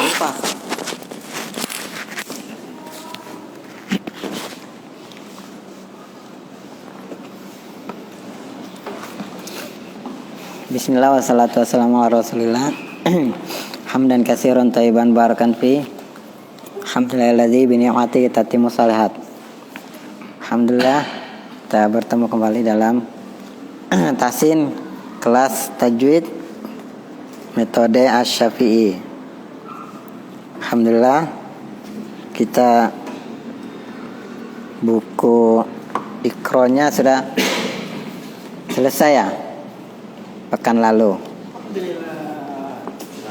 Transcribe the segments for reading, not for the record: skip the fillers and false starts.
lupa. Bismillah wassalatu wassalamu ala rasulillah. Hamdan katsiran thayyiban barakan fi. Alhamdulillahilladzi bi ni'matihi tatimmu shalihat. Alhamdulillah kita bertemu kembali dalam tahsin kelas tajwid metode Asy-Syafi'i. Alhamdulillah kita buku Iqra-nya sudah selesai ya pekan lalu.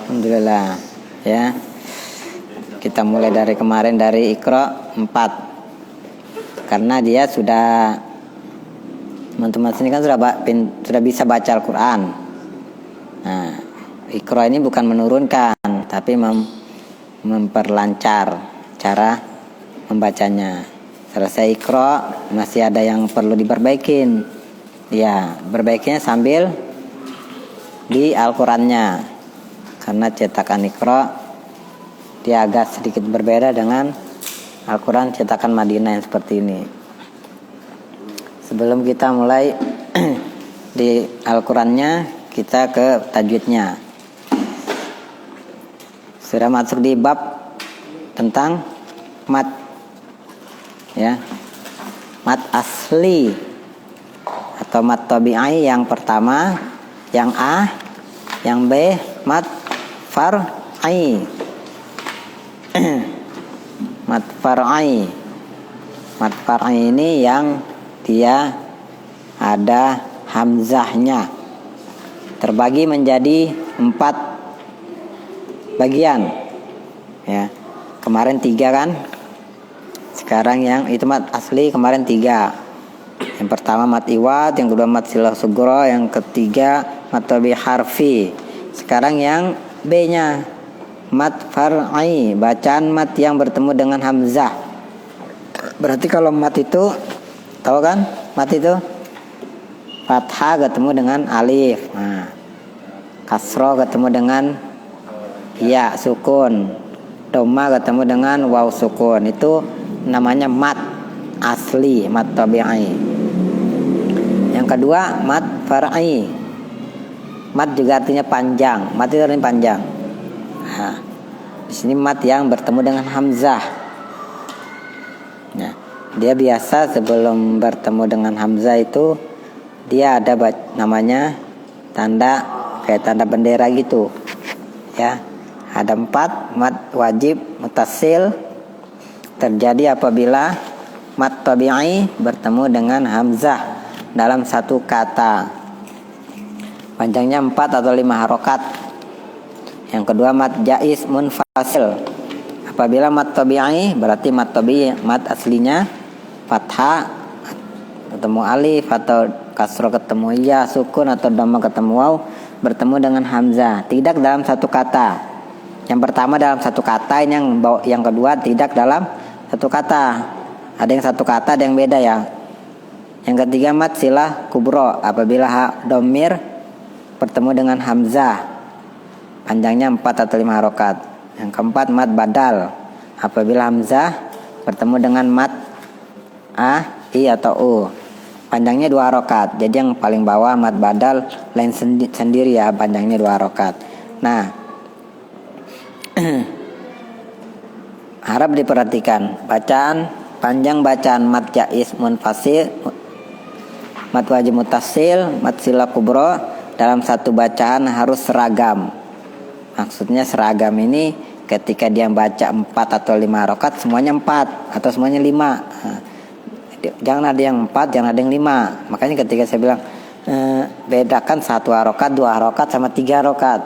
Alhamdulillah ya. Kita mulai dari kemarin dari Iqra 4. Karena dia sudah teman-teman sini kan sudah bisa baca Al-Qur'an. Nah, Iqra ini bukan menurunkan tapi memperlancar cara membacanya. Selesai Iqra masih ada yang perlu diperbaikin. Ya, perbaikinya sambil di Al-Qur'annya. Karena cetakan Iqra dia agak sedikit berbeda dengan Al-Quran cetakan Madinah yang seperti ini. Sebelum kita mulai di Al-Qurannya, kita ke tajwidnya. Sudah masuk di bab tentang mat, ya, mat asli atau mat tabi'i yang pertama, yang A, yang B, mat far'i. Mat far'i. Mat far'i ini yang dia ada hamzahnya. Terbagi menjadi 4 bagian. Ya. Kemarin 3 kan? Sekarang yang itu mat asli kemarin 3. Yang pertama mat iwad, yang kedua mat silah sugro, yang ketiga mat tabi harfi. Sekarang yang B-nya mat far'i, bacaan mat yang bertemu dengan hamzah. Berarti kalau mat itu tahu kan? Mat itu fathah ketemu dengan alif. Nah, kasroh ketemu dengan ya sukun. Dhamma ketemu dengan waw sukun. Itu namanya mat asli, mat tabi'i. Yang kedua mat far'i. Mat juga artinya panjang. Mat itu artinya panjang. Nah, di sini mat yang bertemu dengan hamzah. Nah, dia biasa sebelum bertemu dengan hamzah itu dia ada namanya tanda kayak tanda bendera gitu. Ya, ada 4 mat wajib mutasil terjadi apabila mat tabi'i bertemu dengan hamzah dalam satu kata. Panjangnya 4 atau 5 harokat. Yang kedua mat jaiz munfasil. Apabila mat tabi'i berarti mat tabi'i mat aslinya fathah ketemu alif atau kasroh ketemu ya sukun atau dhamma ketemu waw bertemu dengan hamzah, tidak dalam satu kata. Yang pertama dalam satu kata, ini yang kedua tidak dalam satu kata. Ada yang satu kata, ada yang beda ya. Yang ketiga mat silah kubro, apabila domir bertemu dengan hamzah, panjangnya 4 atau 5 harokat. Yang keempat mat badal, apabila hamzah bertemu dengan mat a, i atau u, panjangnya 2 harokat. Jadi yang paling bawah mat badal lain sendiri ya, panjangnya 2 harokat. Nah, harap diperhatikan panjang bacaan mat jaiz munfasil, mat wajib mutasil, mat silah kubro dalam satu bacaan harus seragam. Maksudnya seragam ini ketika dia baca 4 atau 5 harokat semuanya 4 atau semuanya 5. Nah, jangan ada yang 4, jangan ada yang 5. Makanya ketika saya bilang bedakan 1 harokat, 2 harokat sama 3 harokat.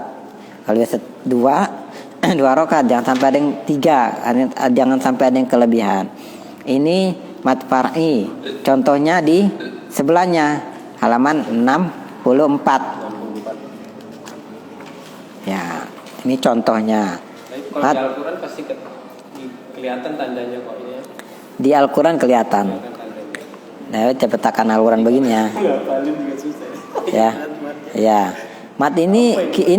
Kalau biasa 2 harokat, jangan sampai ada yang 3, jangan sampai ada yang kelebihan. Ini mat far'i. Contohnya di sebelahnya halaman 64. Ya, ini contohnya. Kalau di Al-Quran pasti kelihatan tandanya kok ini ya. Di Al-Quran kelihatan. Nah, petakan Al-Quran begini ya. Ya. Ya. Mat ini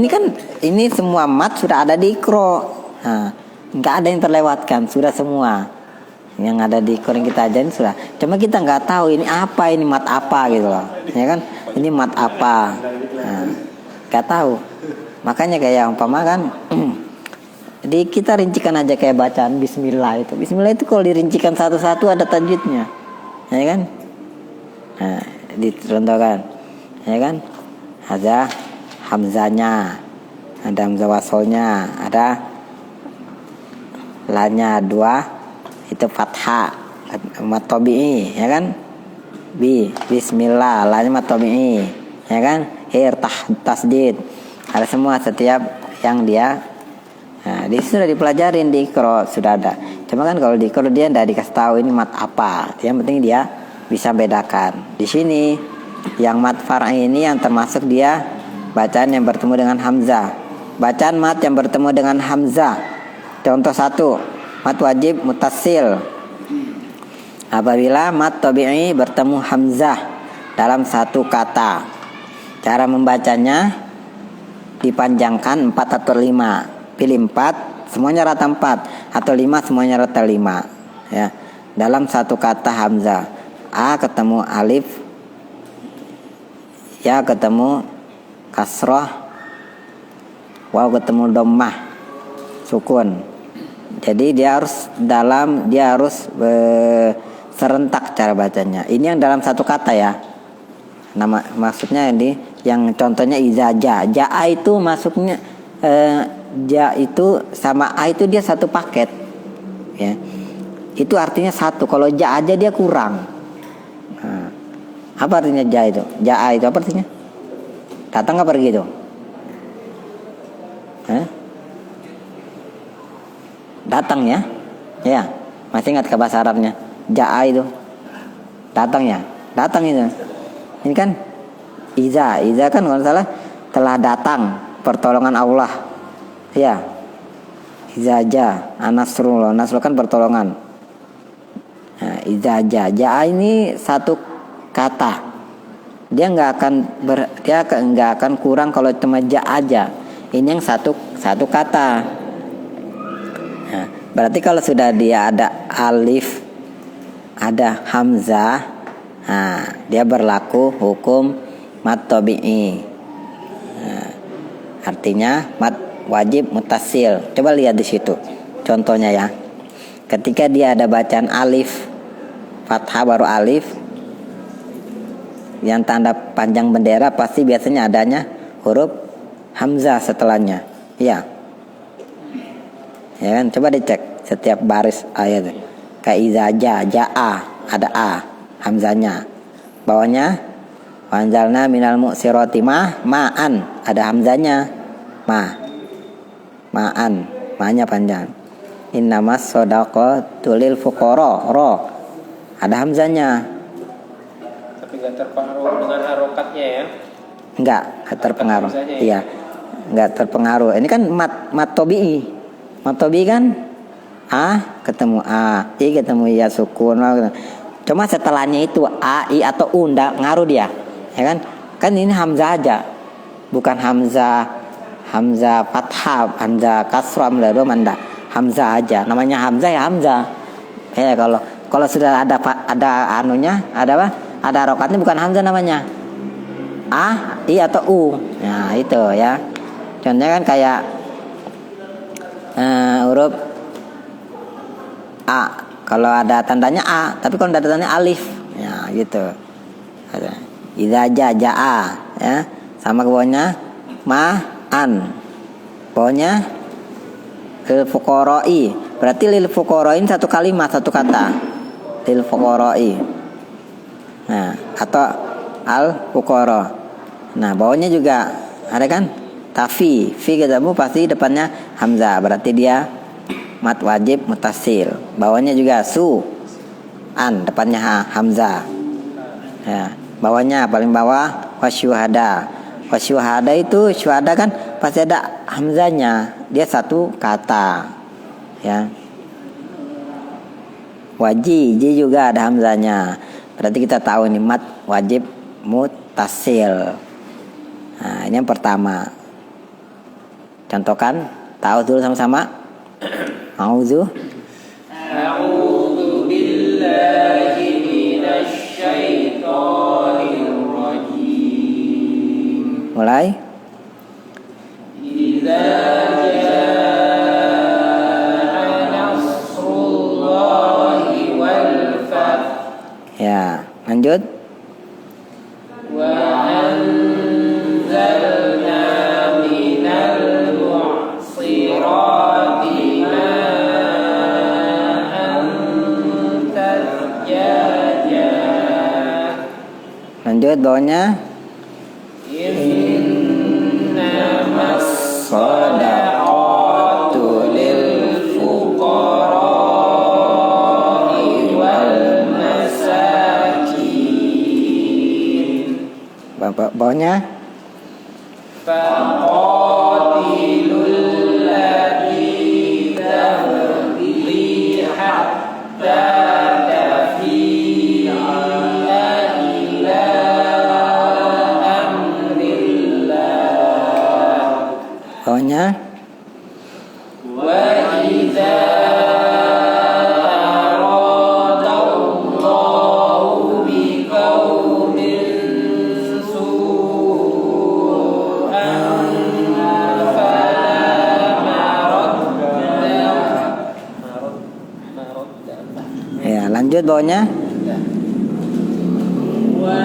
kan ini semua mat sudah ada di Iqra. Nah, nggak ada yang terlewatkan, sudah semua yang ada di Quran kita ajarin sudah. Cuma kita nggak tahu ini apa, ini mat apa gitu loh, ya kan? Ini mat apa? Nah, nggak tahu. Makanya kayak umpama kan, di kita rincikan aja kayak bacaan Bismillah itu. Bismillah itu kalau dirincikan satu-satu ada tajwidnya, ya kan? Nah, dicontohkan, ya kan? Ada hamzanya, ada hamzah wasolnya, ada lanya dua itu fathah mat tabi'i, ya kan? Bismillah lanya mat tabi'i, ya kan? Tasdid, ada semua setiap yang dia. Nah, di sudah dipelajarin di Iqra sudah ada. Cuma kan kalau di Iqra dia tidak dikasih tahu ini mat apa. Yang penting dia bisa bedakan. Di sini yang mat far'i ini yang termasuk dia bacaan yang bertemu dengan hamzah. Bacaan mat yang bertemu dengan hamzah. Contoh 1, mat wajib mutasil. Apabila mat tabi'i bertemu hamzah dalam satu kata, cara membacanya dipanjangkan 4 atau 5. Pilih 4, semuanya rata 4, atau 5 semuanya rata 5, ya. Dalam satu kata hamzah, a ketemu alif, ya ketemu kasroh, waw ketemu dhammah, sukun. Jadi dia harus serentak cara bacanya. Ini yang dalam satu kata ya. Maksudnya ini yang contohnya izaja. Ja'a itu masuknya ja itu sama a itu dia satu paket, ya. Itu artinya satu. Kalau ja aja dia kurang. Nah, apa artinya ja itu? Ja itu apa artinya? Datang apa pergi itu? Datang ya, ya. Masih ingat ke bahasa Arabnya? Ja itu datang ya, datang itu. Ini kan iza kan kalau salah telah datang pertolongan Allah. Ya, izaja, anasrullah, nasrul kan pertolongan. Nah, izaja, ja ini satu kata. Dia nggak akan kurang kalau cuma ja aja. Ini yang satu kata. Nah, berarti kalau sudah dia ada alif, ada hamzah, nah, dia berlaku hukum mat tabi'i. Nah, artinya mat wajib mutasil. Coba lihat di situ contohnya ya. Ketika dia ada bacaan alif fathah baru alif, yang tanda panjang bendera pasti biasanya adanya huruf hamzah setelahnya, ya. Ya kan, coba dicek setiap baris ayat. Kayak izaja, ja'a ada a hamzahnya. Bawahnya wanzalna minal mu'sirati ma'an ada hamzahnya, ma'an, ma'nya panjang. Innamas shadaqatu lil fuqara, ro ada hamzahnya. Tapi nggak terpengaruh dengan harokatnya ya? Enggak terpengaruh. Iya, enggak terpengaruh. Ini kan mat tabi'i. Mat tabi'i kan a ketemu a, i ketemu ya sukun. Cuma setelahnya itu a, i atau u enggak ngaruh dia. Ya kan? Kan ini hamzah aja. Bukan hamzah fathah, hamzah kasrah, hamzah domanda, hamzah aja. Namanya hamzah ya hamzah. Ya kalau sudah ada anunya, ada apa? Ada harokatnya bukan hamzah namanya. A, i atau u. Nah, itu ya. Contohnya kan kayak huruf a. Kalau ada tandanya a, tapi kalau ada tandanya alif. Ya, gitu. Idza jaa, ya. Sama ke bawahnya ma'an. Bawahnya lil fuqara'i. Berarti lil fuqara'in satu kalimat, satu kata. Lil fuqara'i. Nah, atau al fuqara. Nah, bawahnya juga ada kan? Tafi, fi ketemu pasti depannya hamzah. Berarti dia mat wajib mutasil. Bawahnya juga an, depannya hamzah. Ya, bawahnya paling bawah wasyuhada. Wasyuhada itu syuhada kan pasti ada hamzahnya. Dia satu kata. Ya. Ji juga ada hamzahnya. Berarti kita tahu ini mat wajib mutasil. Nah, ini yang pertama. Contohkan, tahu dulu sama-sama. A'udzu. A'udzu billahi minasy syaithanir rajim. Mulai. Idza jaa nasrullahi wal fath. Ya, lanjut. Wa anzalna minal mu'sirati ma'an thajjaja. Lanjut bawahnya. Innamas shadaqatu lil fuqara'i wal masakin. Bawahnya. Faqatilul lati tabghi hatta tafi'a ila amrillah. Bawahnya. Wa idza aradallahu biqaumin su'an fala maradda. Ya, lanjut bawahnya. Wa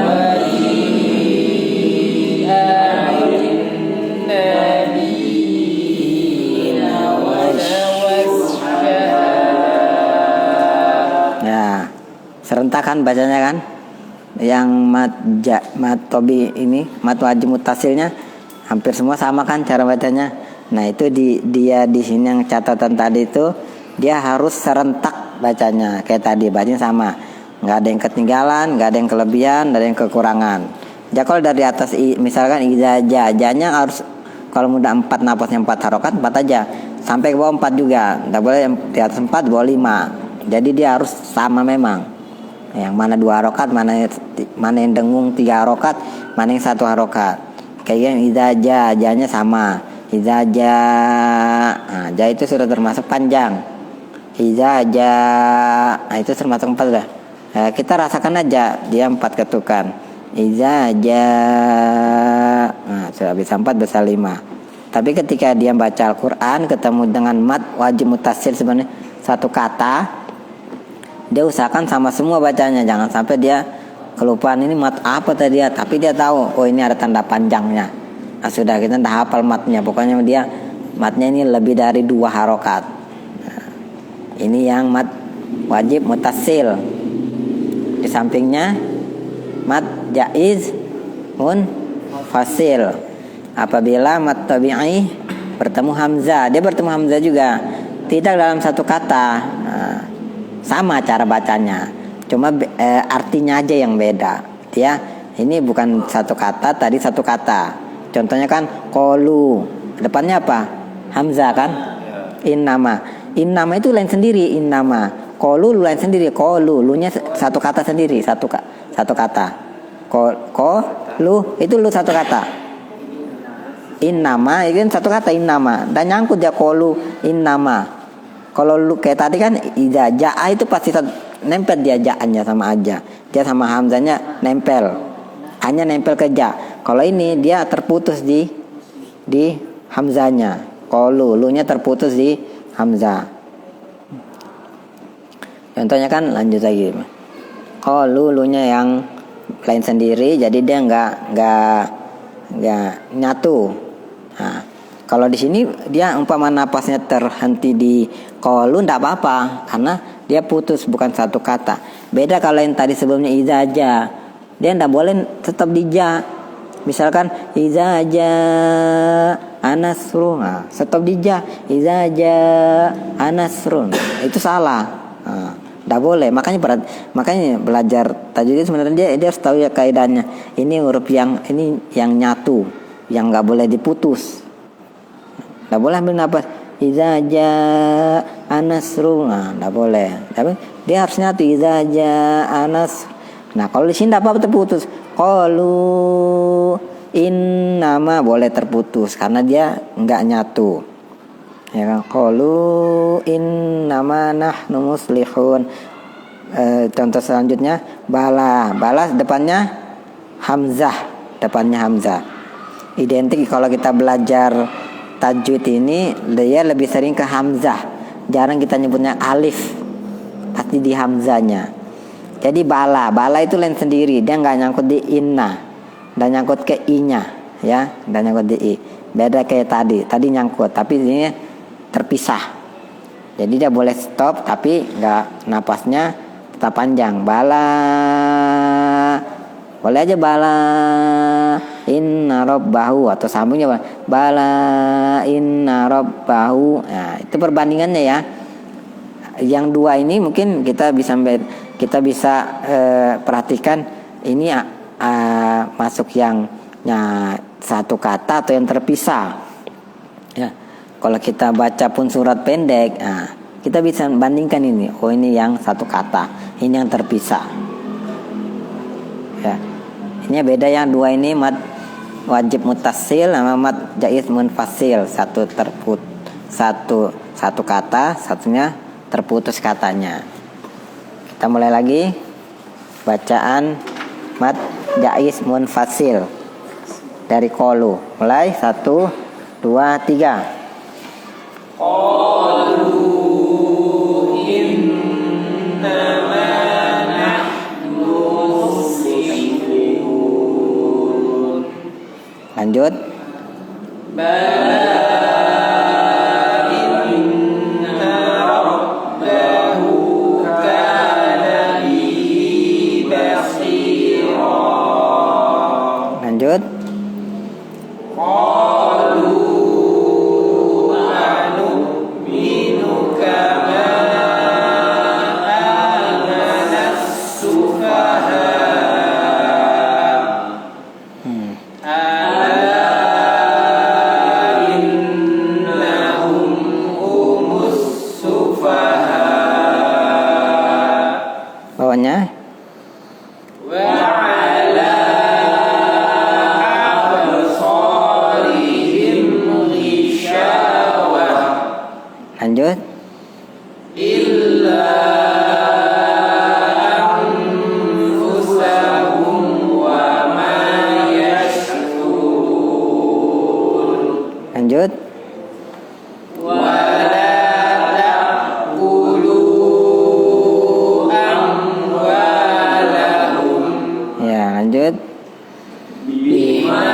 Ya, serentakan bacanya kan. Yang mat tobi ini, mat wajib mutasilnya hampir semua sama kan cara bacanya. Nah, itu dia di sini yang catatan tadi itu dia harus serentak bacanya kayak tadi, bacanya sama. Nggak ada yang ketinggalan, nggak ada yang kelebihan, nggak ada yang kekurangan. Ya kalau dari atas misalkan janya harus kalau mudah 4 napasnya 4 harokat 4 aja. Sampai ke bawah 4 juga. Nggak boleh di atas 4, bawah 5. Jadi dia harus sama memang. Yang mana 2 harokat, mana yang dengung 3 harokat, mana yang 1 harokat. Kayak yang janya sama. Nah, ja itu sudah termasuk panjang. Nah, itu termasuk 4 dah. Kita rasakan aja dia 4 ketukan. Nah, sudah bisa 4 bisa 5. Tapi ketika dia baca Al-Quran ketemu dengan mat wajib mutasil sebenarnya satu kata, dia usahakan sama semua bacanya, jangan sampai dia kelupaan ini mat apa tadi ya, tapi dia tahu oh ini ada tanda panjangnya. Nah, sudah kita dah hafal matnya, pokoknya dia matnya ini lebih dari 2 harokat. Nah, ini yang mat wajib mutasil. Di sampingnya mat jaiz fasil. Apabila mat tabi'i bertemu hamzah, dia bertemu hamzah juga, tidak dalam satu kata. Nah, sama cara bacanya, cuma artinya aja yang beda. Ya, ini bukan satu kata, tadi satu kata. Contohnya kan qalu, depannya apa? Hamzah kan? Innama itu lain sendiri, innama. Qalu lain sendiri, qalu lunya satu kata sendiri, satu kata. Qalu itu lu satu kata. Innama itu kan satu kata, innama, dan nyangkut dia qalu innama. Kalau lu kayak tadi kan idza jaa itu pasti nempel dia jaannya sama aja. Dia sama hamzanya nempel. Hanya nempel ke ja. Kalau ini dia terputus di hamzanya. Qalu lu-nya terputus di hamzah. Contohnya kan lanjut lagi. Qalu lu-nya yang lain sendiri, jadi dia enggak nyatu. Nah, kalau di sini dia umpama napasnya terhenti di qalu enggak apa-apa karena dia putus bukan satu kata. Beda kalau yang tadi sebelumnya idza ja. Dia enggak boleh tetap di ja. Misalkan idza ja anasrun. Nah, stop di ja. Idza ja anasrun. Itu salah. Nah, enggak boleh. Makanya belajar tajwid sebenarnya dia harus tahu ya kaidahnya. Ini huruf yang nyatu, yang nggak boleh diputus, nggak boleh ambil napas idza jaa nasrun, nggak boleh, tapi dia harus nyatu idza jaa nas. Nah kalau di sini nggak apa-apa terputus, qalu innama boleh terputus karena dia nggak nyatu, ya kan? Qalu innama nahnu muslihun. Contoh selanjutnya bala. Bala depannya hamzah, identik. Kalau kita belajar tajwid ini dia lebih sering ke hamzah, jarang kita nyebutnya alif, pasti di hamzahnya. Jadi bala itu lain sendiri, dia nggak nyangkut di inna dan nyangkut ke i-nya, ya, dan nyangkut di i. Beda kayak tadi nyangkut, tapi ini terpisah. Jadi dia boleh stop, tapi nggak, napasnya tetap panjang. Bala, boleh aja bala inna rabbahu, atau sambungnya bala inna rabbahu. Nah, itu perbandingannya ya. Yang dua ini mungkin kita bisa perhatikan ini masuk yang satu kata atau yang terpisah. Ya, kalau kita baca pun surat pendek, kita bisa bandingkan ini. Oh, ini yang satu kata, ini yang terpisah. Ya, ini beda. Yang dua ini mad wajib mutasil sama mad jaiz munfasil. Satu kata, satunya terputus katanya. Kita mulai lagi bacaan mad jaiz munfasil dari qalu. Mulai 1, 2, 3. Qalu innama nahnu muslihun. Lanjut. Bala inna rabbahu kana bihi basira. Lanjut. Qalu anu'minu kama amanas sufaha. Ala innahum humus sufaha. Bawahnya. Wa ala absarihim ghishawah. Lanjut. Illa anfusahum wa ma yashkurun. Lanjut. Wa la ta'kulu amwalahum Ya, lanjut. bima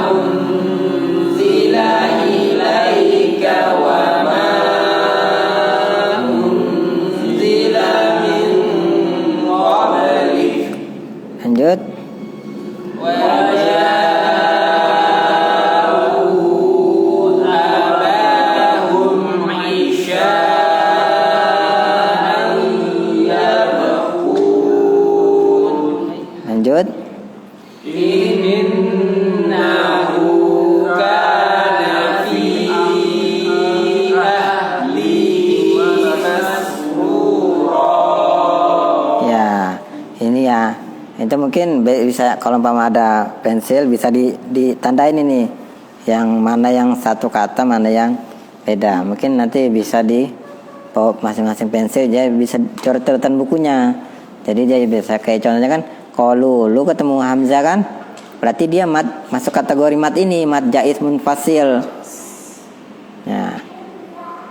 unzila ilaika wa ma unzila min qablik. Lanjut. Wa ja'u abahum isha'an yabqun. Lanjut. Innahu kana fi ahlihi masrura. Ya, ini ya. Itu mungkin bisa, kalau umpama ada pensil bisa ditandain ini. Yang mana yang satu kata, mana yang beda. Mungkin nanti bisa di masing-masing pensil dia bisa coret-coretan bukunya. Jadi dia bisa kayak contohnya kan, qalu, lu ketemu hamzah kan? Berarti dia masuk kategori mad ini, mad jaiz munfasil. Ya.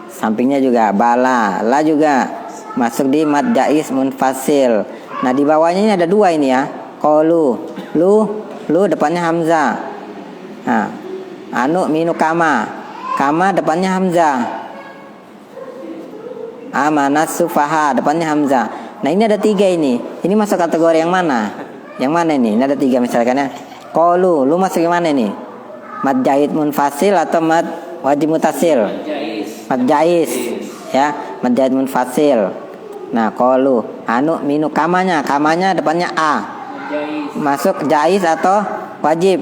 Sampingnya juga bala, la juga masuk di mad jaiz munfasil. Nah, di bawahnya ini ada dua ini ya. Qalu, lu depannya hamzah. Nah, anu minu kama depannya hamzah. Amanas sufaha depannya hamzah. Nah, ini ada tiga ini. Ini masuk kategori yang mana? Yang mana ini? Ini ada tiga misalkan ya. Qalu, lu masuk yang mana ini? Mad jaiz munfasil atau mad wajib mutasil? Mad jaiz. Ya, mad jaiz munfasil. Nah, qalu, anu minu kamanya depannya a. Masuk jaiz atau wajib?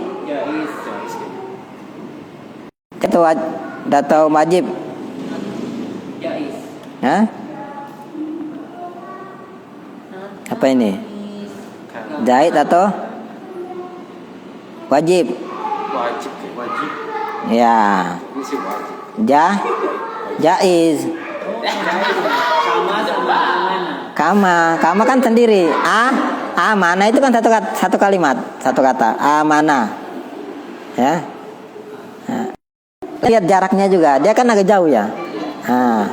Atau wajib? Hah? Apa ini? Jaiz atau wajib? Wajib. Ya. Ini sih wajib. Jaiz. Kama kan sendiri. Mana itu kan satu kalimat, satu kata. Amana. Ya. Nah, lihat jaraknya juga. Dia kan agak jauh ya. Nah.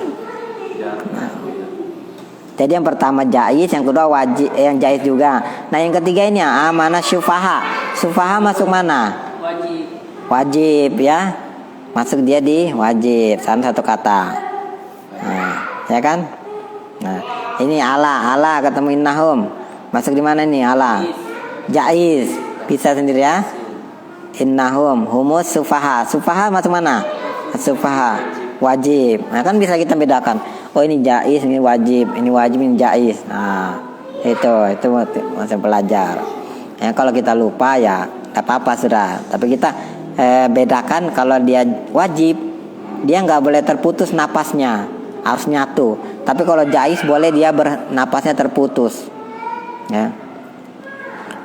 Jadi yang pertama jais, yang kedua wajib, yang jais juga. Nah yang ketiga ini amana syufaha. Syufaha masuk mana? Wajib ya. Masuk dia di wajib. Satu kata. Nah, ya kan? Nah, ini ala ketemu innahum. Masuk di mana nih ala? Jais. Bisa sendiri ya. Innahum humus sufaha. Sufaha masuk mana? Sufaha wajib. Nah kan bisa kita bedakan. Oh ini jais, ini wajib, ini jais. Nah itu masih belajar. Ya kalau kita lupa ya tak apa-apa sudah. Tapi kita bedakan kalau dia wajib, dia nggak boleh terputus napasnya, harus nyatu. Tapi kalau jais boleh dia bernapasnya terputus. Ya.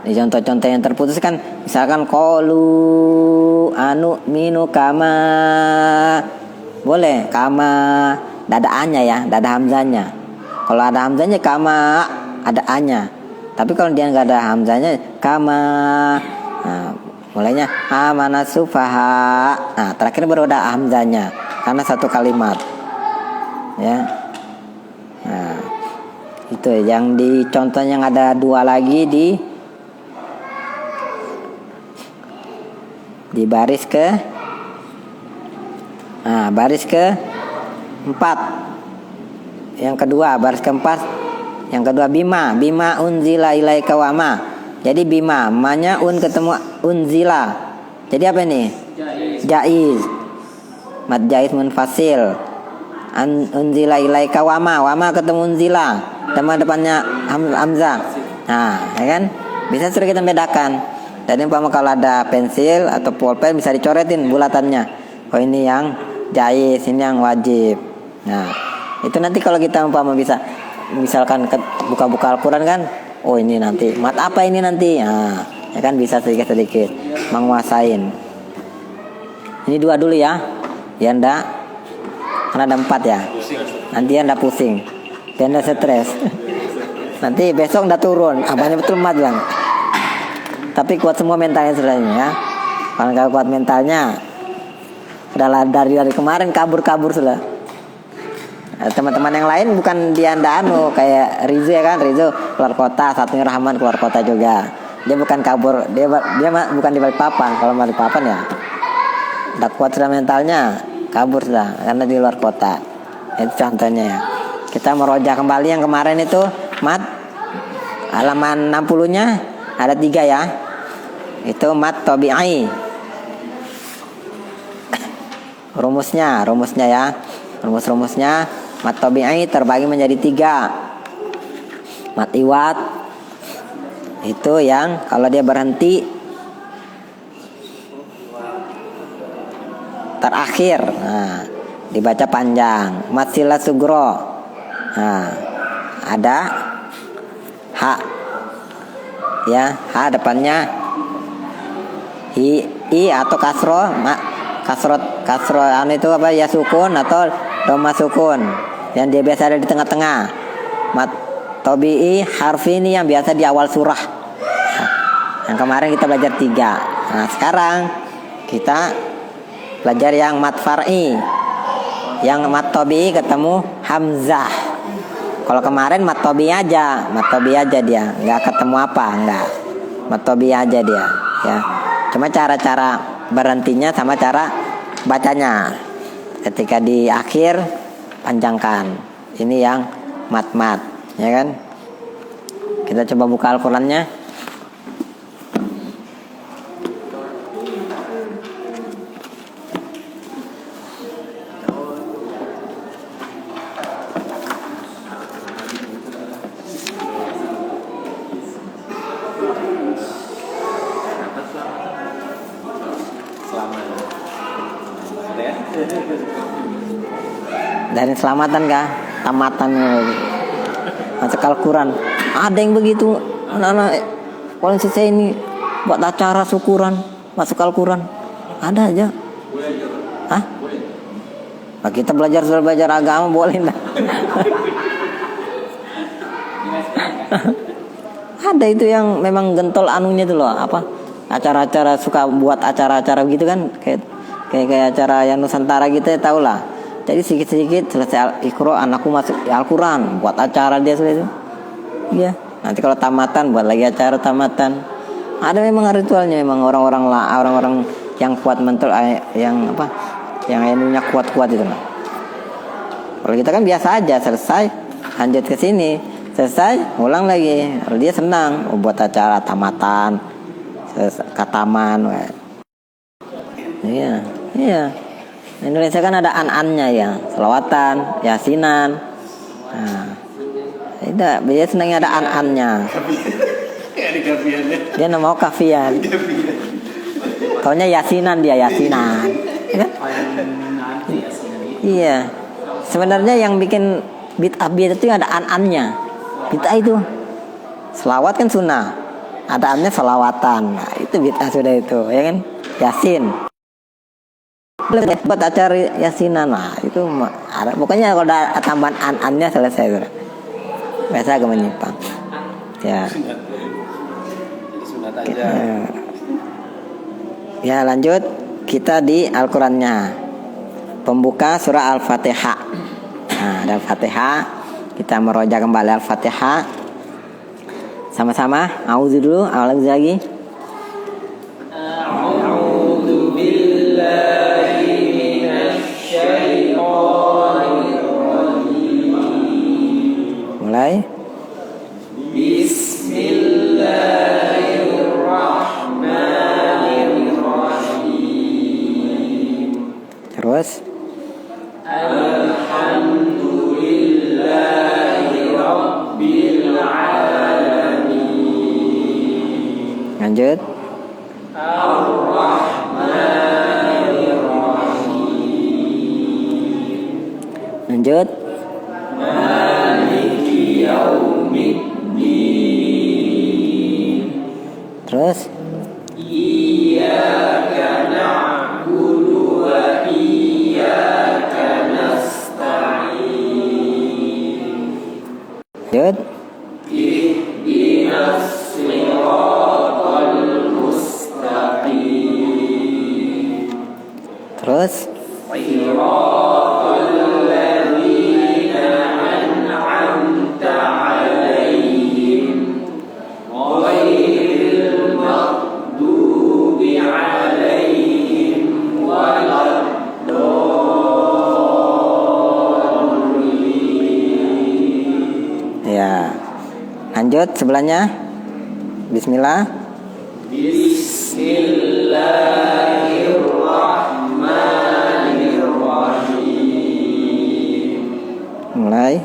Di contoh-contoh yang terputus kan, misalkan qalu anu minu kama, boleh kama. Dada A-nya ya, dada hamzanya. Kalau ada hamzanya kama, ada A-nya. Tapi kalau dia nggak ada hamzanya kama. Nah, mulainya amana sufaha. Nah, terakhir baru ada hamzanya karena satu kalimat. Ya. Nah, itu yang di contoh yang ada dua lagi di baris ke baris ke 4. Yang kedua baris keempat. Yang kedua bima unzila ilaika wa ma. Jadi bima manya ketemu unzila. Jadi apa ini? Jaiz. Mad jaiz munfasil. Unzila ilaika wa ma ketemu unzila. Sama depannya hamzah. Nah, ya kan? Bisa sudah kita bedakan. Dan umpama kalau ada pensil atau pulpen bisa dicoretin bulatannya. Oh ini yang jaiz, ini yang wajib. Nah, itu nanti kalau kita umpama bisa misalkan buka-buka Al-Qur'an kan, oh ini nanti mat apa ini nanti. Nah, ya kan bisa sedikit-sedikit menguasain. Ini 2 dulu ya. Ya ndak. Karena ada 4 ya. Nanti anda pusing. Dan anda stres. Nanti besok ndak turun. Abangnya betul mat bang. Tapi kuat semua mentalnya sebenarnya ya. Kalau kuat mentalnya udah dari kemarin kabur sudah. Teman-teman yang lain bukan dia anu kayak Rizu ya kan, Rizu keluar kota, satunya Rahman keluar kota juga. Dia bukan kabur, dia bukan di Balikpapan. Kalau di Balikpapan ya udah kuat sudah mentalnya, kabur sudah karena di luar kota. Itu contohnya ya. Kita merojak kembali yang kemarin itu mat halaman 60-nya ada 3 ya. Itu mat tabi'i. Rumusnya ya. Rumusnya mat tabi'i terbagi menjadi 3. Mat iwat itu yang kalau dia berhenti terakhir, nah, dibaca panjang. Mat sila sugro, nah, ada ha ya, ha depannya i atau kasro, kasro anu itu apa ya, sukun atau doma sukun yang dia biasa ada di tengah-tengah. Mat tabi'i harfi ini yang biasa di awal surah. Nah, yang kemarin kita belajar 3. Nah sekarang kita belajar yang mat far'i, yang mat tabi'i ketemu hamzah. Kalau kemarin mat tabi'i aja dia, nggak ketemu apa, nggak. Mat tabi'i aja dia ya. Cuma cara-cara berhentinya sama cara bacanya. Ketika di akhir panjangkan. Ini yang mat-mat, ya kan? Kita coba buka Al-Qur'annya. Dari selamatan kah? Tamatan masuk Al-Quran. Ada yang begitu anak-anak kalau saya ini buat acara syukuran masuk Al-Quran. Ada aja. Hah? Nah, kita sudah belajar agama boleh lah. Ada itu yang memang gentol anunya itu loh, apa? Acara-acara suka buat acara-acara gitu kan, kayak acara yang Nusantara gitu ya, tau lah. Jadi sedikit-sedikit selesai Iqra anakku masuk Al-Quran, buat acara dia sudah itu. Iya. Nanti kalau tamatan buat lagi acara tamatan. Ada memang ritualnya, memang orang-orang yang kuat mental, yang apa? Yang anunya kuat-kuat itu lah. Kalau kita kan biasa aja, selesai lanjut ke sini, selesai ulang lagi. Kalau dia senang buat acara tamatan, kataman. Iya. Indonesia kan ada an-annya ya, selawatan, yasinan. Nah, tidak, dia senangnya ada an-annya. Dia mau kafian. Taunya yasinan, dia yasinan. Ya? Iya. Sebenarnya yang bikin bid'ah itu ada an-annya. Bid'ah itu selawat kan sunnah, ada annya selawatan. Nah, itu bid'ah sudah itu, ya kan? Yasin. Buat acara yasinan, nah itu ada. Pokoknya kalau ada tambahan an-annya selesai itu. Biasa agak menyimpang. Ya. Sunat aja. Ya, lanjut kita di Al-Qur'annya. Pembuka surah Al-Fatihah. Nah, ada Al-Fatihah. Kita meroja kembali Al-Fatihah. Sama-sama. A'udzu dulu, awal lagi. A'udzu billahi minasy syaithanir rajim. Mulai. Bismillahirrahmanirrahim. Terus. Alhamdulillahi rabbil alamin. Lanjut. Ar-Rahmanirrahim. Lanjut. Maliki yaumiddin. Terus. Iyyaka na'budu wa iyyaka nasta'in. Lanjut. Ihdinas siratal mustaqim. Terus. Siratal ladzina an'amta 'alaihim ghairil maghdubi 'alaihim waladdallin. Ya. Lanjut sebelahnya. Bismillah. Bismillahirrahmanirrahim. Mulai.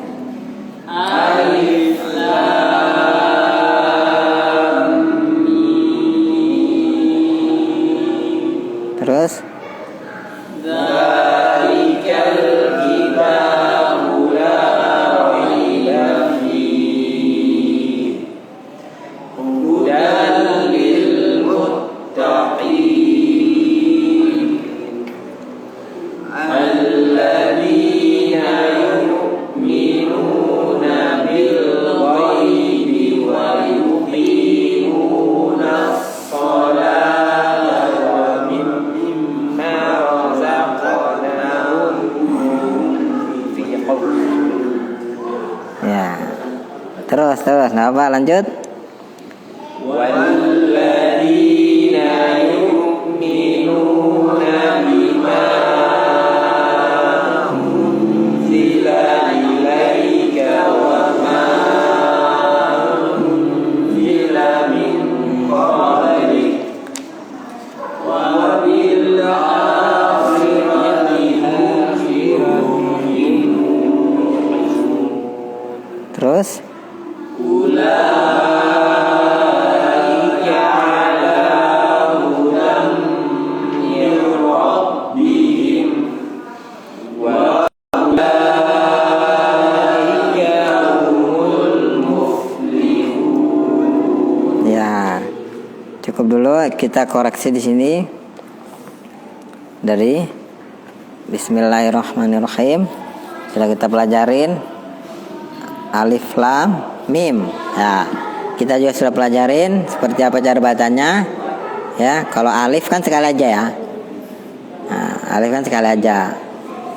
Alif Lam Mim. Terus. Dzalikal kitabu la raiba fihi hudan lil muttaqin alladzina yu'minuna bil ghaibi wa yuqimunas salata wa mimma razaqnahum yunfiqun. Ya. Terus. Nah, apa? Lanjut. Walladzina yu'minuna bima unzila ilaika wa ma unzila min qablik wa bil akhirati hum yuqinun. Terus. Ulaika ala hudan min rabbihim wa ulaika humul muflihun. Ya. Cukup dulu kita koreksi di sini dari Bismillahirrahmanirrahim. Sudah kita pelajarin alif lam mim. Ya, kita juga sudah pelajarin seperti apa cara bacanya. Ya, kalau alif kan sekali aja ya. Nah, alif kan sekali aja.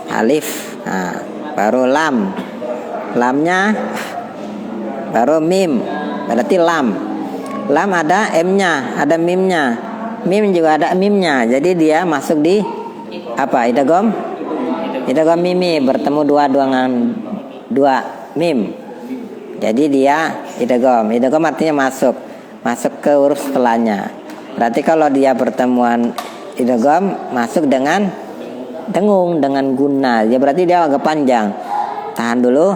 Alif. Nah, baru lam. Lamnya baru mim. Berarti lam. Lam ada M-nya, ada mim-nya. Mim juga ada mim-nya. Jadi dia masuk di apa? Idgham? Idgham mimi, bertemu dua mim. Jadi dia idgham. Idgham artinya masuk ke huruf setelahnya. Berarti kalau dia pertemuan idgham masuk dengan dengung, dengan guna. Ya berarti dia agak panjang. Tahan dulu.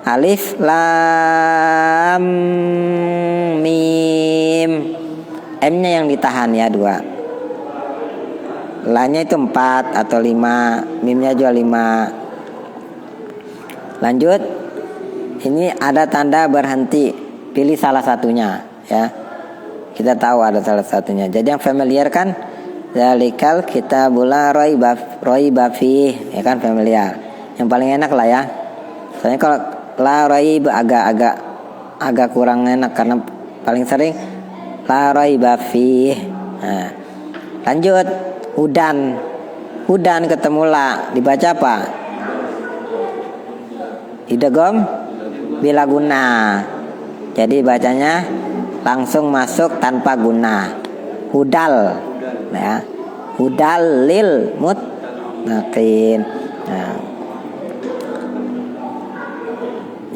Alif lam mim. M-nya yang ditahan ya 2. La-nya itu 4 atau 5, mimnya juga 5. Lanjut. Ini ada tanda berhenti. Pilih salah satunya ya. Kita tahu ada salah satunya. Jadi yang familiar kan zalikal kitabula raiba fi, ya kan familiar. Yang paling enak lah ya. Soalnya kalau la raib agak kurang enak karena paling sering la raiba fi. Nah, lanjut. Hudan ketemu la, dibaca apa? Idgham bila guna. Jadi bacanya langsung masuk tanpa guna. Hudal ya. Hudal lil muttaqin. Nah.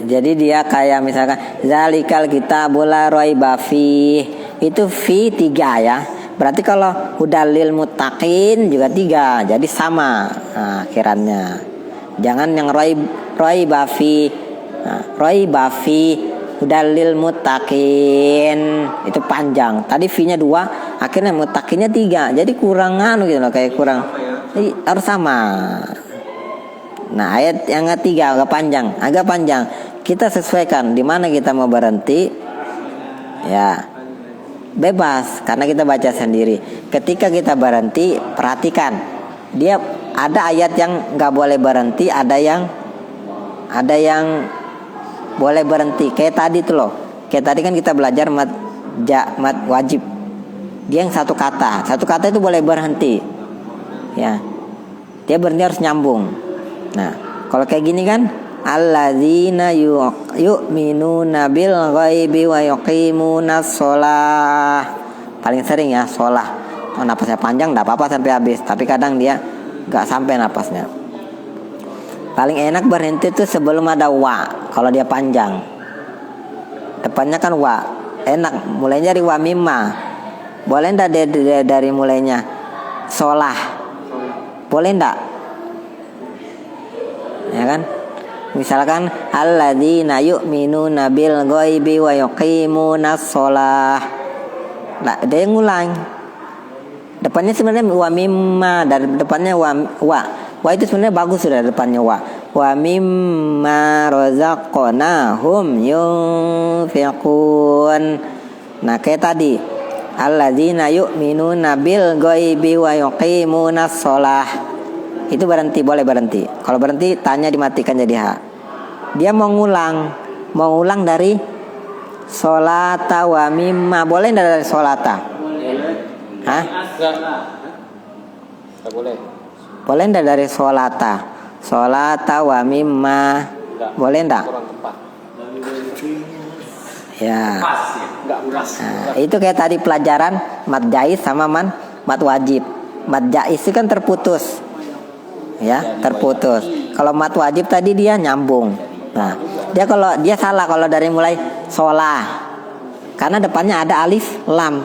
Jadi dia kayak misalkan zalikal kitabul la raiba fi. Itu fi 3 ya. Berarti kalau hudalil muttaqin juga 3, jadi sama akhirannya. Jangan yang raiba fi. Raiba fi hudalil muttaqin itu panjang. Tadi fi-nya 2, akhirnya muttaqinnya 3. Jadi kurang gitu loh, kayak kurang. Jadi harus sama. Nah, ayat yang ketiga agak panjang. Kita sesuaikan di mana kita mau berhenti. Ya. Bebas karena kita baca sendiri. Ketika kita berhenti, perhatikan. Dia ada ayat yang nggak boleh berhenti, ada yang boleh berhenti. Kayak tadi tuh loh. Kayak tadi kan kita belajar mad wajib. Dia yang satu kata itu boleh berhenti. Ya. Dia berhenti harus nyambung. Nah, kalau kayak gini kan alladzina yu'minuna bil ghaibi wa yuqimunas shalah. Paling sering ya shalah. Oh, napasnya panjang enggak apa-apa sampai habis, tapi kadang dia enggak sampai napasnya. Paling enak berhenti itu sebelum ada wa. Kalau dia panjang. Depannya kan wa. Enak mulainya dari wa mimma. Boleh enggak dari mulainya shalah? Boleh enggak? Ya kan? Misalkan alladzina yu'minuna bil ghaibi wa yuqimunas shalah. Nah, dia ngulang. Depannya sebenarnya wa mimma, dari depannya wa. Wa itu sebenarnya bagus sudah depannya wa. Wa mimma razaqnahum yunfiqun. Nah, kayak tadi. Alladzina yu'minuna bil ghaibi wa yuqimunas shalah. Itu berhenti, boleh berhenti. Kalau berhenti tanya dimatikan jadi ha. Dia mau ngulang dari sholata wa mimma. Boleh enggak dari sholata? Hah? Enggak boleh. Boleh enggak dari sholata? Sholata wa mimma. Boleh enggak? Kurang tepat. Ya. Enggak pas. Nah, itu kayak tadi pelajaran mad jaiz sama mad wajib. Mad jaiz itu kan terputus. Ya, terputus. Kalau mat wajib tadi dia nyambung. Nah, kalau dia salah kalau dari mulai sholah, karena depannya ada alif lam.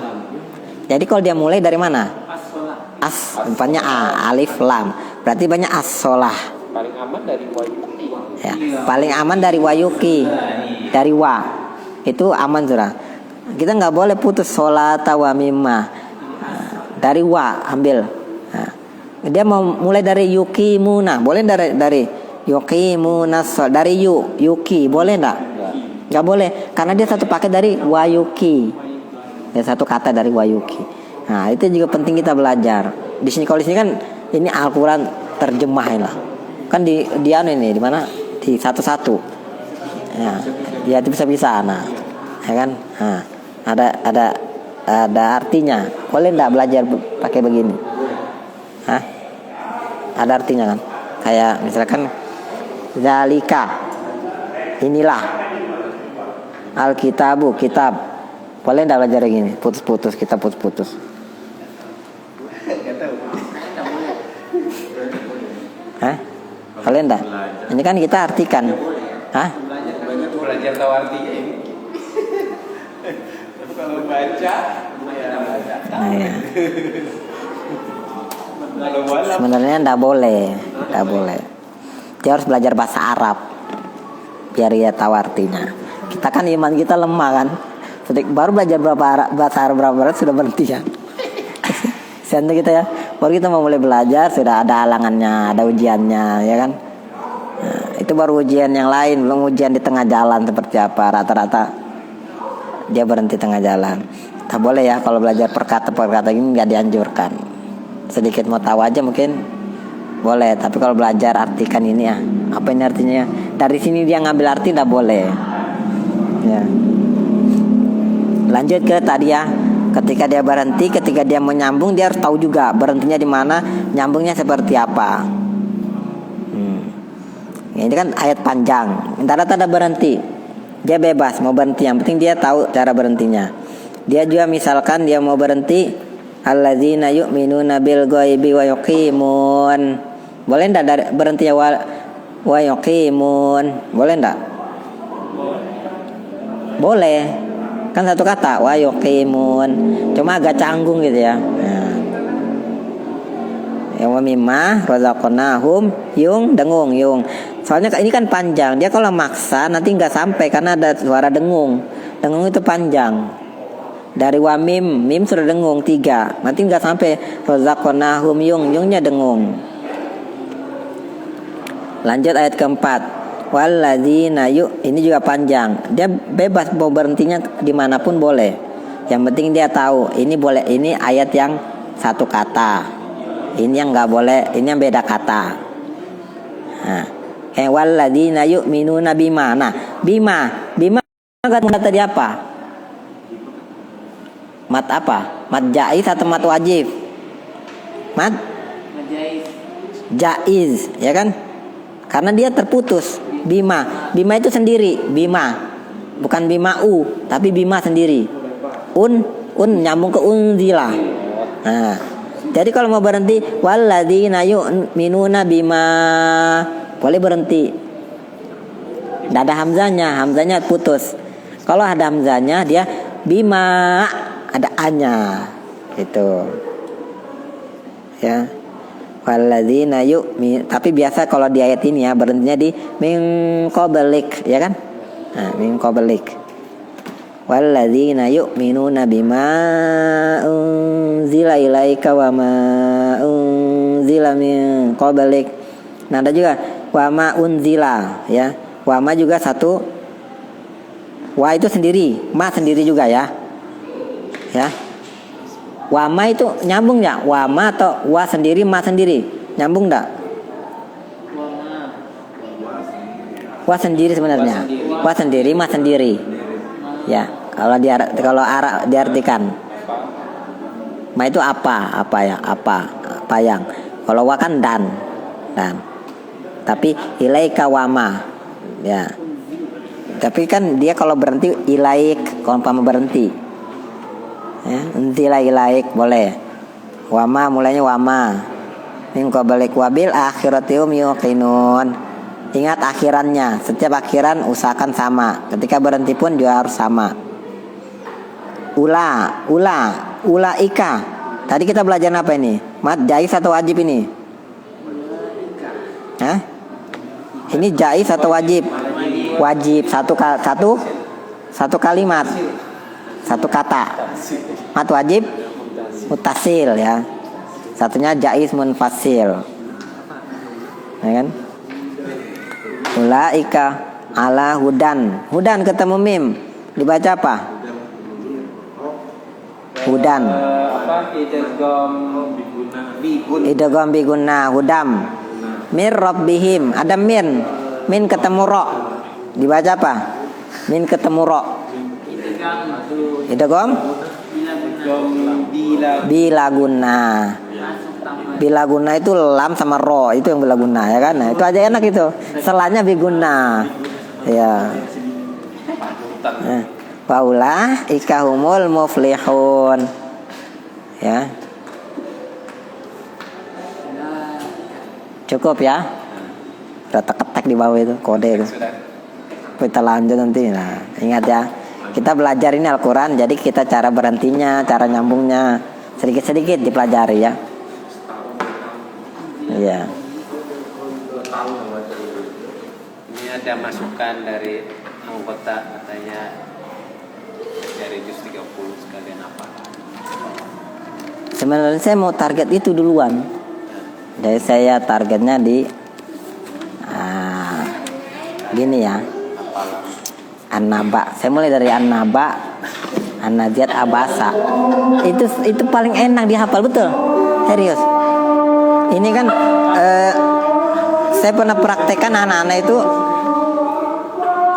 Jadi kalau dia mulai dari mana? Depannya alif lam. Berarti banyak as-sholah. Paling aman dari wayuki. Ya, paling aman dari wayuki, dari wa. Itu aman sudah. Kita nggak boleh putus sholat wa mimma. Dari wa ambil. Dia mau mulai dari yukimuna, boleh dari yukimuna, dari yuki, boleh enggak? Enggak boleh, karena dia satu paket dari wayuki. Ya, satu kata dari wayuki. Nah, itu juga penting kita belajar. Di sini kalau di sini kan ini Al-Qur'an terjemahin lah. Kan di anu ini di mana? Di satu-satu. Ya, dia itu bisa-bisa nah. Ya kan? Nah, ada artinya. Boleh enggak belajar pakai begini? Hah? Ada artinya kan? Kayak misalkan zalika. Inilah Alkitabu, kitab. Boleh enggak belajar gini? Putus-putus, kita putus-putus. Hah? Boleh enggak? Ini kan kita artikan. Hah? Belajar tahu artinya ini. Tapi kalau baca, Nah, ya. kalau malam Sebenarnya enggak boleh. Enggak boleh. Dia harus belajar bahasa Arab biar dia tahu artinya. Kita kan iman kita lemah kan. Baru belajar bahasa Arab berapa sudah berhenti kan. Santai kita ya. Baru kita mau mulai belajar sudah ada halangannya, ada ujiannya, ya kan. Nah, itu baru ujian yang lain, belum ujian di tengah jalan seperti apa. Rata-rata dia berhenti tengah jalan. Tak boleh ya kalau belajar perkata ini nggak dianjurkan. Sedikit mau tahu aja mungkin boleh, tapi kalau belajar artikan ini ya. Apa ini artinya? Dari sini dia ngambil arti tidak boleh. Ya. Lanjut ke tadi ya. Ketika dia berhenti, ketika dia menyambung, dia harus tahu juga berhentinya di mana, nyambungnya seperti apa. Ini kan ayat panjang. Ntar ada berhenti, dia bebas mau berhenti. Yang penting dia tahu cara berhentinya. Dia juga misalkan dia mau berhenti, alladzina yu'minuna bil ghaibi wa yuqimun. Boleh enggak dari berhentinya wa yuqimun? Boleh enggak? Boleh. Kan satu kata wa yuqimun. Cuma agak canggung gitu ya. Nah. Yang wa mimma razaqnahum dengung. Soalnya ini kan panjang. Dia kalau maksa nanti enggak sampai karena ada suara dengung. Dengung itu panjang. Dari wa mim sudah dengung 3. Nanti enggak sampai razaqnahum yungnya dengung. Lanjut ayat keempat. Walladzina ini juga panjang. Dia bebas mau berhentinya dimanapun boleh. Yang penting dia tahu ini boleh, ini ayat yang satu kata. Ini yang nggak boleh, ini yang beda kata. Nah, walladzina yu'minuna bima. Nah, bima kata tadi apa? Mat apa? Mat jaiz atau mat wajib? Mat jaiz, ya kan? Karena dia terputus. Bima itu sendiri, bima bukan bima tapi bima sendiri. Un nyambung ke unzila. Nah, jadi kalau mau berhenti walladzina yu'minuna bima boleh berhenti. Tidak ada hamzanya putus. Kalau ada hamzanya dia bima ada a-nya gitu. Ya. Walladzina tapi biasa kalau di ayat ini ya berhentinya di min qablik, ya kan? Nah, min qablik. Walladzina yu'minuna bima unzila ilaika wa ma unzila min qablik. Nah, ada juga wa ma unzila ya. Wa ma juga satu. Wa itu sendiri, ma sendiri juga ya. Ya. Wama itu nyambung ya? Wama atau wa sendiri, ma sendiri? Nyambung enggak? Wa sendiri sebenarnya. Wa sendiri, ma sendiri. Ya, kalau diartikan. Ma itu apa ya? Apa yang? Kalau wa kan dan. Tapi ilaika wama. Ya. Tapi kan dia kalau berhenti ilaik, kalau umpama berhenti. Ya, unzila ilaik boleh. Wama mulainya wama. Min qablik wabil akhiratum yuqinun. Ingat akhirannya. Setiap akhiran usahakan sama. Ketika berhenti pun juga harus sama. Ulaika. Tadi kita belajar apa ini? Mat jaiz atau wajib ini? Hah? Ini jaiz atau wajib? Wajib. Satu kalimat. Satu kata. Mat wajib mutasil ya. Satunya jaiz munfasil. Ya kan? Ulaika ala hudan. Hudan ketemu mim. Dibaca apa? Hudan. idgham biguna Idgham biguna hudam. Mir rabbihim. Ada min. Min ketemu ro. Dibaca apa? Min ketemu ro. Idgham bila guna. Bila guna itu lam sama ro, itu yang bila guna ya kan. Nah, itu aja enak itu. Selanya biguna. Ya. Paulah ikahumul muflihun. Ya. Cukup ya. Udah tek-tek di bawah itu kode itu. Kita lanjut nanti. Nah, ingat ya. Kita belajar ini Al-Quran, jadi kita cara berhentinya, cara nyambungnya sedikit-sedikit dipelajari ya. Iya. Ini ada masukan dari anggota katanya dari juz 30 sekalian apa? Sebenarnya saya mau target itu duluan. Jadi saya targetnya di gini ya. An-Naba. Saya mulai dari An-Naba, An-Naziat, Abasa. Itu paling enak dihafal, betul. Serius. Ini kan saya pernah praktekkan anak-anak itu.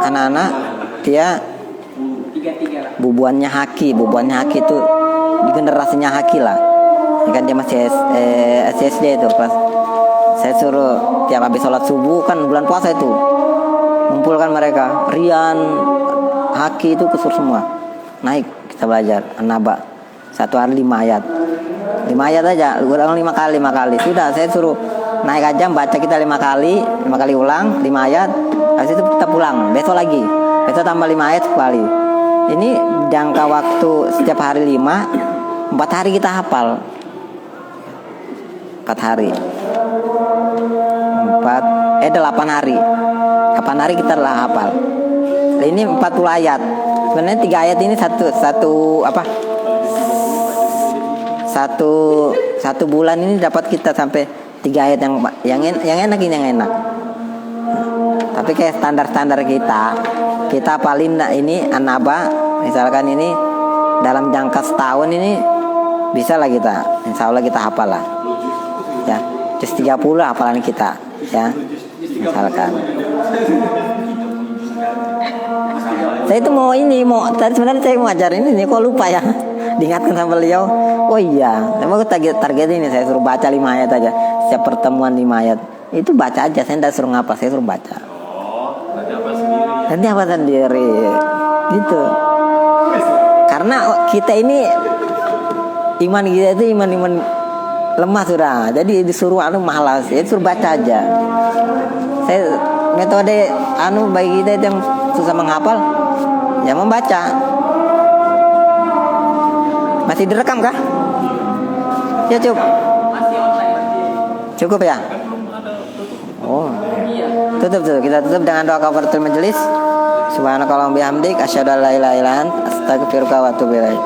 Anak-anak dia bubuannya haki itu di generasinya haki lah. Ini kan dia masih SSD itu pas saya suruh tiap habis sholat subuh kan bulan puasa itu kumpulkan mereka Rian haki itu kusur semua naik kita belajar An-Naba 1 hari 5 ayat 5 ayat aja ulang 5 kali sudah saya suruh naik aja baca kita 5 kali ulang 5 ayat habis itu kita pulang besok tambah 5 ayat sekali. Ini jangka waktu setiap hari 4 hari kita hafal 8 hari 8 hari kita lah hafal. Ini 40 ayat. Sebenarnya 3 ayat ini satu bulan ini dapat kita sampai 3 ayat yang enak ini yang enak. Tapi kayak standar kita paling ini An-Naba misalkan ini dalam jangka setahun ini bisa lah kita. Insya Allah kita hafal lah. Ya, juz 30 hafalan kita ya. Misalkan saya itu tadi sebenarnya saya mau ajarin ini kok lupa ya diingatkan sama beliau. Oh iya, memang target ini saya suruh baca 5 ayat aja setiap pertemuan 5 ayat itu baca aja, saya tidak suruh ngapa, saya suruh baca. Nanti apa sendiri gitu. Karena kita ini iman kita itu iman lemah sudah, jadi disuruh malas, ya suruh baca aja. Saya metode bagi kita yang susah menghafal ya membaca. Masih direkam kah? Ya cukup. Cukup ya? Oh. Tutup. Kita tutup dengan doa kafaratul majelis. Subhanakallahumma bihamdik asyhadu an la ilaha illa anta astaghfiruka wa atubu ilaik.